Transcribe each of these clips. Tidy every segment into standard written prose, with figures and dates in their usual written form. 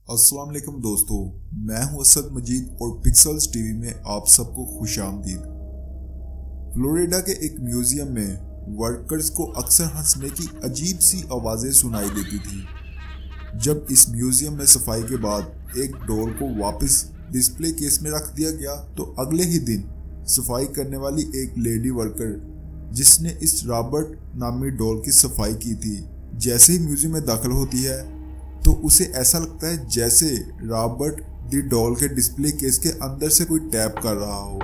अस्सलाम वालेकुम दोस्तों, मैं हूं असद मजीद और पिक्सल्स टीवी में आप सबको खुशामदीद। फ्लोरिडा के एक म्यूजियम में वर्कर्स को अक्सर हंसने की अजीब सी आवाज़ें सुनाई देती थी। जब इस म्यूजियम में सफाई के बाद एक डॉल को वापस डिस्प्ले केस में रख दिया गया तो अगले ही दिन सफाई करने वाली एक लेडी वर्कर जिसने इस रॉबर्ट नामी डॉल की सफाई की थी, जैसे ही म्यूजियम में दाखिल होती है तो उसे ऐसा लगता है जैसे रॉबर्ट दी डॉल के डिस्प्ले केस के अंदर से कोई टैप कर रहा हो।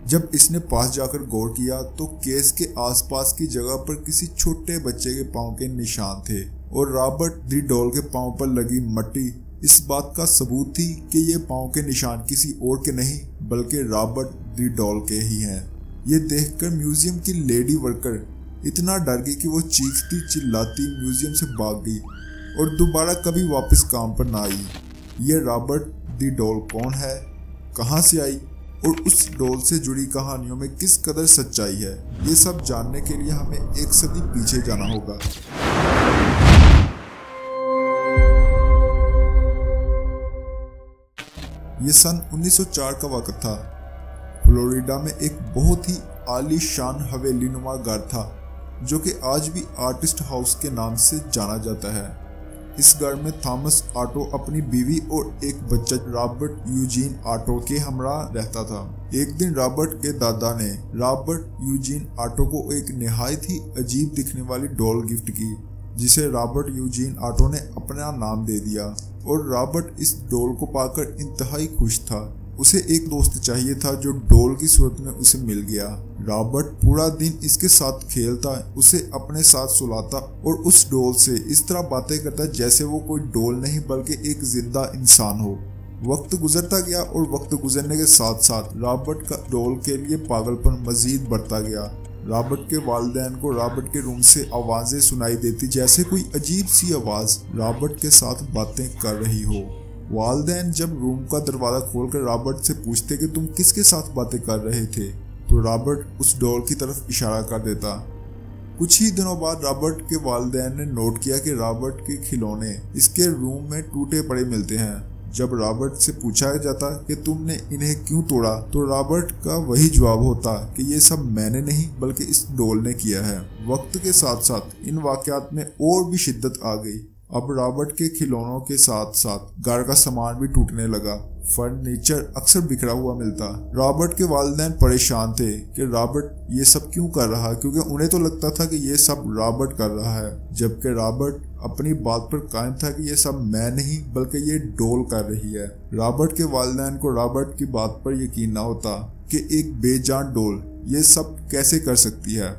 जब इसने पास जाकर गौर किया तो केस के आसपास की जगह पर किसी छोटे बच्चे के पांव के निशान थे और रॉबर्ट दी डॉल के पांव पर लगी मट्टी इस बात का सबूत थी कि ये पांव के निशान किसी और के नहीं बल्कि रॉबर्ट दी डॉल के ही हैं। ये देखकर म्यूजियम की लेडी वर्कर इतना डर गई कि वो चीखती चिल्लाती म्यूजियम से भाग गई और दोबारा कभी वापस काम पर ना आई। ये रॉबर्ट दी डॉल कौन है, कहां से आई और उस डॉल से जुड़ी कहानियों में किस कदर सच्चाई है, ये सब जानने के लिए हमें एक सदी पीछे जाना होगा। ये सन 1904 का वक्त था। फ्लोरिडा में एक बहुत ही आलीशान हवेली नुमा घर था जो कि आज भी आर्टिस्ट हाउस के नाम से जाना जाता है। इस घर में थॉमस ऑटो अपनी बीवी और एक बच्चा रॉबर्ट यूजीन ऑटो के हमरा रहता था। एक दिन रॉबर्ट के दादा ने रॉबर्ट यूजीन ऑटो को एक निहायत ही अजीब दिखने वाली डॉल गिफ्ट की जिसे रॉबर्ट यूजीन ऑटो ने अपना नाम दे दिया और रॉबर्ट इस डॉल को पाकर इंतहाई खुश था। उसे एक दोस्त चाहिए था जो डॉल की सूरत में उसे मिल गया। रॉबर्ट पूरा दिन इसके साथ खेलता, उसे अपने साथ सुलाता और उस डॉल से इस तरह बातें करता जैसे वो कोई डॉल नहीं बल्कि एक जिंदा इंसान हो। वक्त गुजरता गया और वक्त गुजरने के साथ साथ रॉबर्ट का डॉल के लिए पागलपन मजीद बढ़ता गया। रॉबर्ट के वालिदैन को रॉबर्ट के रूम से आवाजें सुनाई देती जैसे कोई अजीब सी आवाज रॉबर्ट के साथ बातें कर रही हो। वालिदैन जब रूम का दरवाजा खोलकर रॉबर्ट से पूछते कि तुम किसके साथ बातें कर रहे थे तो रॉबर्ट उस डॉल की तरफ इशारा कर देता। कुछ ही दिनों बाद रॉबर्ट के वालिदैन ने नोट किया कि रॉबर्ट के खिलौने इसके रूम में टूटे पड़े मिलते हैं। जब रॉबर्ट से पूछा जाता कि तुमने इन्हें क्यों तोड़ा तो रॉबर्ट का वही जवाब होता कि ये सब मैंने नहीं बल्कि इस डॉल ने किया है। वक्त के साथ साथ इन वाकयात में और भी शिद्दत आ गई। अब रॉबर्ट के खिलौनों के साथ साथ घर का सामान भी टूटने लगा। फर्नीचर अक्सर बिखरा हुआ मिलता। रॉबर्ट के वालिदैन परेशान थे कि रॉबर्ट ये सब क्यों कर रहा है, क्योंकि उन्हें तो लगता था कि ये सब रॉबर्ट कर रहा है, जबकि रॉबर्ट अपनी बात पर कायम था कि ये सब मैं नहीं बल्कि ये डॉल कर रही है। रॉबर्ट के वालिदैन को रॉबर्ट की बात पर यकीन न होता कि एक बेजान डॉल ये सब कैसे कर सकती है।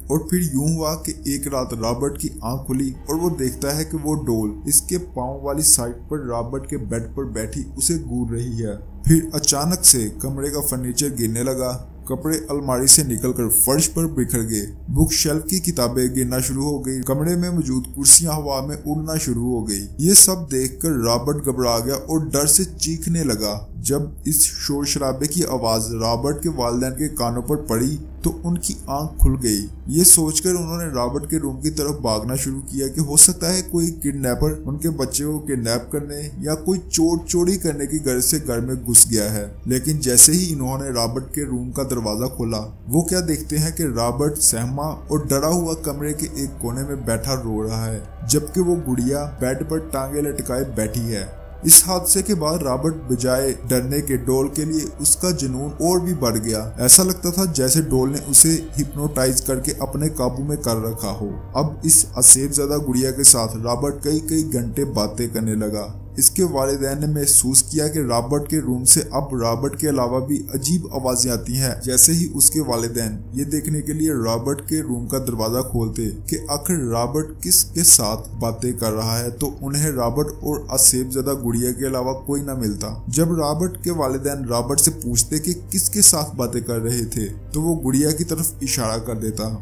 और फिर यूं हुआ कि एक रात रॉबर्ट की आंख खुली और वो देखता है कि वो डॉल इसके पांव वाली साइड पर रॉबर्ट के बेड पर बैठी उसे घूर रही है। फिर अचानक से कमरे का फर्नीचर गिरने लगा, कपड़े अलमारी से निकलकर फर्श पर बिखर गए, बुक शेल्फ की किताबें गिरना शुरू हो गई, कमरे में मौजूद कुर्सियां हवा में उड़ना शुरू हो गई। ये सब देखकर रॉबर्ट घबरा गया और डर से चीखने लगा। जब इस शोर शराबे की आवाज रॉबर्ट के वालिदैन के कानों पर पड़ी तो उनकी आंख खुल गई। ये सोचकर उन्होंने रॉबर्ट के रूम की तरफ भागना शुरू किया कि हो सकता है कोई किडनैपर उनके बच्चे को किडनैप करने या कोई चोर चोरी करने की गर्ज से घर में घुस गया है। लेकिन जैसे ही इन्होंने रॉबर्ट के रूम का दरवाजा खोला वो क्या देखते हैं कि रॉबर्ट सहमा और डरा हुआ कमरे के एक कोने में बैठा रो रहा है, जबकि वो गुड़िया बेड पर टांगे लटकाए बैठी है। इस हादसे के बाद रॉबर्ट बजाय डरने के डॉल के लिए उसका जुनून और भी बढ़ गया। ऐसा लगता था जैसे डॉल ने उसे हिप्नोटाइज करके अपने काबू में कर रखा हो। अब इस असेबज़दा गुड़िया के साथ रॉबर्ट कई घंटे बातें करने लगा। इसके वालिदैन ने महसूस किया कि रॉबर्ट के रूम से अब रॉबर्ट के अलावा भी अजीब आवाजें आती हैं। जैसे ही उसके वालिदैन ये देखने के लिए रॉबर्ट के रूम का दरवाजा खोलते कि आखिर रॉबर्ट किसके साथ बातें कर रहा है तो उन्हें रॉबर्ट और असेबज़दा गुड़िया के अलावा कोई न मिलता। जब रॉबर्ट के वालिदैन रॉबर्ट से पूछते कि किसके साथ बातें कर रहे थे तो वो गुड़िया की तरफ इशारा कर देता।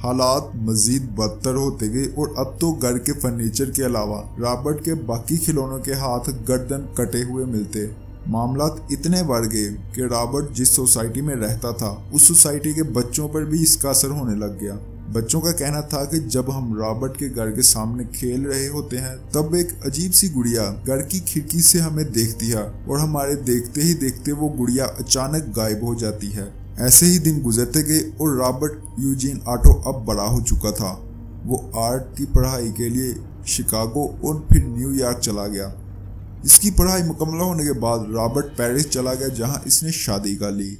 हालात मजीद बदतर होते गए और अब तो घर के फर्नीचर के अलावा रॉबर्ट के बाकी खिलौनों के हाथ गर्दन कटे हुए मिलते। मामलात इतने बढ़ गए कि रॉबर्ट जिस सोसाइटी में रहता था उस सोसाइटी के बच्चों पर भी इसका असर होने लग गया। बच्चों का कहना था कि जब हम रॉबर्ट के घर के सामने खेल रहे होते हैं तब एक अजीब सी गुड़िया घर की खिड़की से हमें देखती है और हमारे देखते ही देखते वो गुड़िया अचानक गायब हो जाती है। ऐसे ही दिन गुजरते गए और रॉबर्ट यूजीन ऑटो अब बड़ा हो चुका था। वो आर्ट की पढ़ाई के लिए शिकागो और फिर न्यूयॉर्क चला गया। इसकी पढ़ाई मुकम्मल होने के बाद रॉबर्ट पेरिस चला गया, जहां इसने शादी कर ली।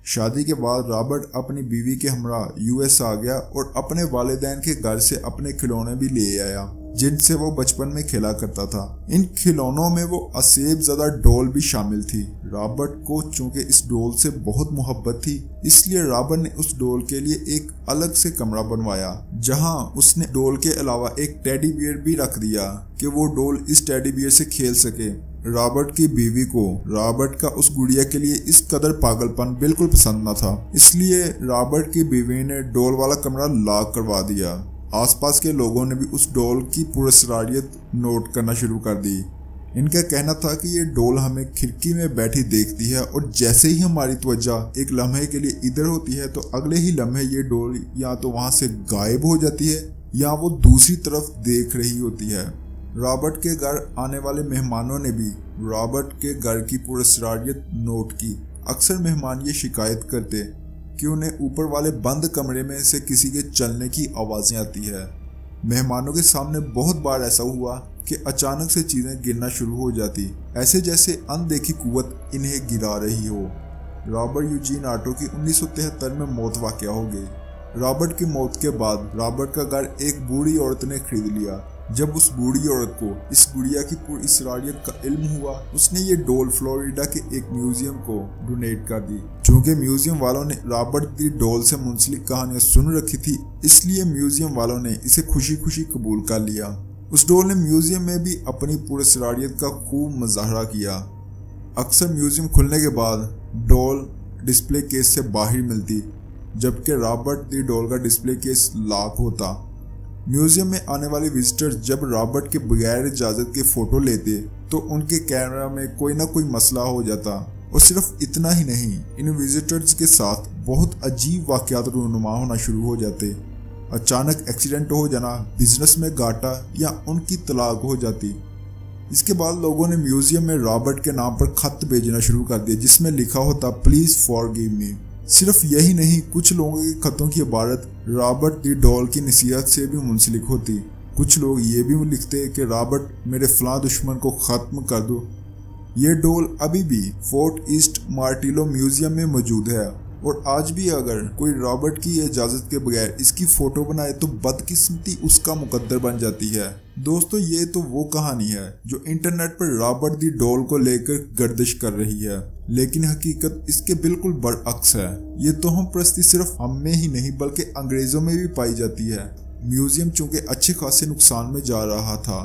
शादी के बाद रॉबर्ट अपनी बीवी के हमरा यूएस आ गया और अपने वालिदैन के घर से अपने खिलौने भी ले आया जिनसे वो बचपन में खेला करता था। इन खिलौनों में वो असेब ज़्यादा डॉल भी शामिल थी। रॉबर्ट को चूंकि इस डॉल से बहुत मोहब्बत थी, इसलिए रॉबर्ट ने उस डॉल के लिए एक अलग से कमरा बनवाया, जहां उसने डॉल के अलावा एक टेडी बियर भी रख दिया कि वो डॉल इस टेडी बियर से खेल सके। रॉबर्ट की बीवी को रॉबर्ट का उस गुड़िया के लिए इस कदर पागलपन बिल्कुल पसंद न था, इसलिए रॉबर्ट की बीवी ने डॉल वाला कमरा लॉक करवा दिया। आसपास के लोगों ने भी उस डॉल की पुरस्कारियत नोट करना शुरू कर दी। इनका कहना था कि ये डॉल हमें खिड़की में बैठी देखती है और जैसे ही हमारी त्वचा एक लम्हे के लिए इधर होती है तो अगले ही लम्हे ये डॉल या तो वहां से गायब हो जाती है या वो दूसरी तरफ देख रही होती है। रॉबर्ट के घर आने वाले मेहमानों ने भी रॉबर्ट के घर की पुरस्कारियत नोट की। अक्सर मेहमान ये शिकायत करते कि उन्हें ऊपर वाले बंद कमरे में से किसी के चलने की आवाजें आती है। मेहमानों के सामने बहुत बार ऐसा हुआ कि अचानक से चीजें गिरना शुरू हो जाती, ऐसे जैसे अनदेखी कुव्वत इन्हें गिरा रही हो। रॉबर्ट यूजीन ऑटो की 1973 में मौत वाक़या हो गई। रॉबर्ट की मौत के बाद रॉबर्ट का घर एक बूढ़ी औरत ने खरीद लिया। जब उस बूढ़ी औरत को इस गुड़िया की पुरस्कारियत का इल्म हुआ, उसने ये डॉल फ्लोरिडा के एक म्यूजियम को डोनेट कर दी। चूंकि म्यूजियम वालों ने रॉबर्ट दी डॉल से मुंसलिक कहानियां सुन रखी थी, इसलिए म्यूजियम वालों ने इसे खुशी खुशी कबूल कर लिया। उस डॉल ने म्यूजियम में भी अपनी पुरस्कारियत का खूब मुजाहरा किया। अक्सर म्यूजियम खुलने के बाद डॉल डिस्प्ले केस से बाहर मिलती, जबकि रॉबर्ट दी डॉल का डिस्प्ले केस लॉक होता। म्यूजियम में आने वाले विजिटर्स जब रॉबर्ट के बगैर इजाजत के फोटो लेते तो उनके कैमरा में कोई ना कोई मसला हो जाता। और सिर्फ इतना ही नहीं, इन विजिटर्स के साथ बहुत अजीब वाकयात रूनुमा होना शुरू हो जाते। अचानक एक्सीडेंट हो जाना, बिजनेस में घाटा या उनकी तलाक हो जाती। इसके बाद लोगों ने म्यूजियम में रॉबर्ट के नाम पर खत भेजना शुरू कर दिया, जिसमें लिखा होता प्लीज फॉरगिव मी। सिर्फ यही नहीं, कुछ लोगों के खतों की इबारत रॉबर्ट दी डॉल की नसीहत से भी मुंसलिक होती। कुछ लोग ये भी लिखते कि रॉबर्ट मेरे फलां दुश्मन को खत्म कर दो। ये डॉल अभी भी फोर्ट ईस्ट मार्टिलो म्यूजियम में मौजूद है और आज भी अगर कोई रॉबर्ट की इजाजत के बगैर इसकी फोटो बनाए तो बदकिस्मती उसका मुकद्दर बन जाती है। दोस्तों, ये तो वो कहानी है जो इंटरनेट पर रॉबर्ट दी डॉल को लेकर गर्दिश कर रही है, लेकिन हकीकत इसके बिल्कुल बरअक्स है। ये तोहम परस्ती सिर्फ हम में ही नहीं बल्कि अंग्रेजों में भी पाई जाती है। म्यूजियम चूंकि अच्छे खासे नुकसान में जा रहा था,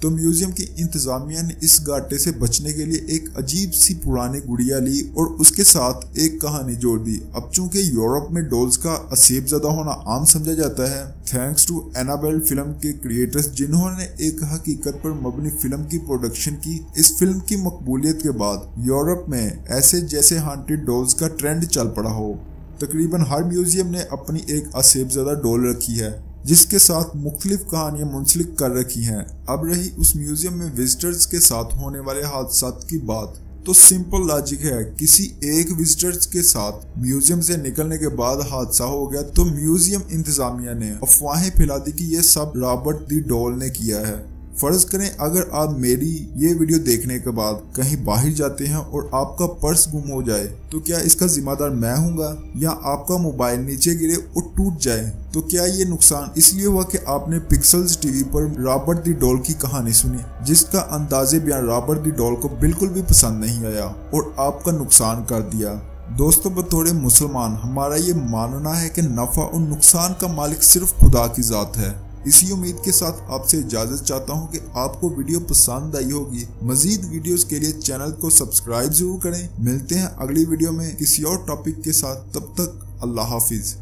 तो म्यूजियम की इंतजामिया ने इस घाटे से बचने के लिए एक अजीब सी पुरानी गुड़िया ली और उसके साथ एक कहानी जोड़ दी। अब चूंकि यूरोप में डॉल्स का असेब ज़्यादा होना आम समझा जाता है, थैंक्स टू एनाबेल फिल्म के क्रिएटर्स जिन्होंने एक हकीकत पर मबनी फिल्म की प्रोडक्शन की, इस फिल्म की मकबूलियत के बाद यूरोप में ऐसे जैसे हॉन्टेड डॉल्स का ट्रेंड चल पड़ा हो। तकरीबन हर म्यूजियम ने अपनी एक असेब ज़्यादा डॉल रखी है जिसके साथ मुख्तलिफ कहानियां मुंसलिक कर रखी हैं। अब रही उस म्यूजियम में विजिटर्स के साथ होने वाले हादसात की बात, तो सिंपल लॉजिक है, किसी एक विजिटर्स के साथ म्यूजियम से निकलने के बाद हादसा हो गया तो म्यूजियम इंतजामिया ने अफवाहें फैला दी कि यह सब रॉबर्ट दी डॉल ने किया है। फर्ज करें अगर आप मेरी ये वीडियो देखने के बाद कहीं बाहर जाते हैं और आपका पर्स गुम हो जाए, तो क्या इसका जिम्मेदार मैं हूँगा? या आपका मोबाइल नीचे गिरे और टूट जाए, तो क्या ये नुकसान इसलिए हुआ कि आपने पिक्सल्स टीवी पर रॉबर्ट दी डॉल की कहानी सुनी, जिसका अंदाजे बयान रॉबर्ट दी डॉल को बिल्कुल भी पसंद नहीं आया और आपका नुकसान कर दिया? दोस्तों, बतौर मुसलमान हमारा ये मानना है कि नफा और नुकसान का मालिक सिर्फ खुदा की जात है। इसी उम्मीद के साथ आपसे इजाजत चाहता हूं कि आपको वीडियो पसंद आई होगी। मजीद वीडियोस के लिए चैनल को सब्सक्राइब जरूर करें। मिलते हैं अगली वीडियो में किसी और टॉपिक के साथ, तब तक अल्लाह हाफिज।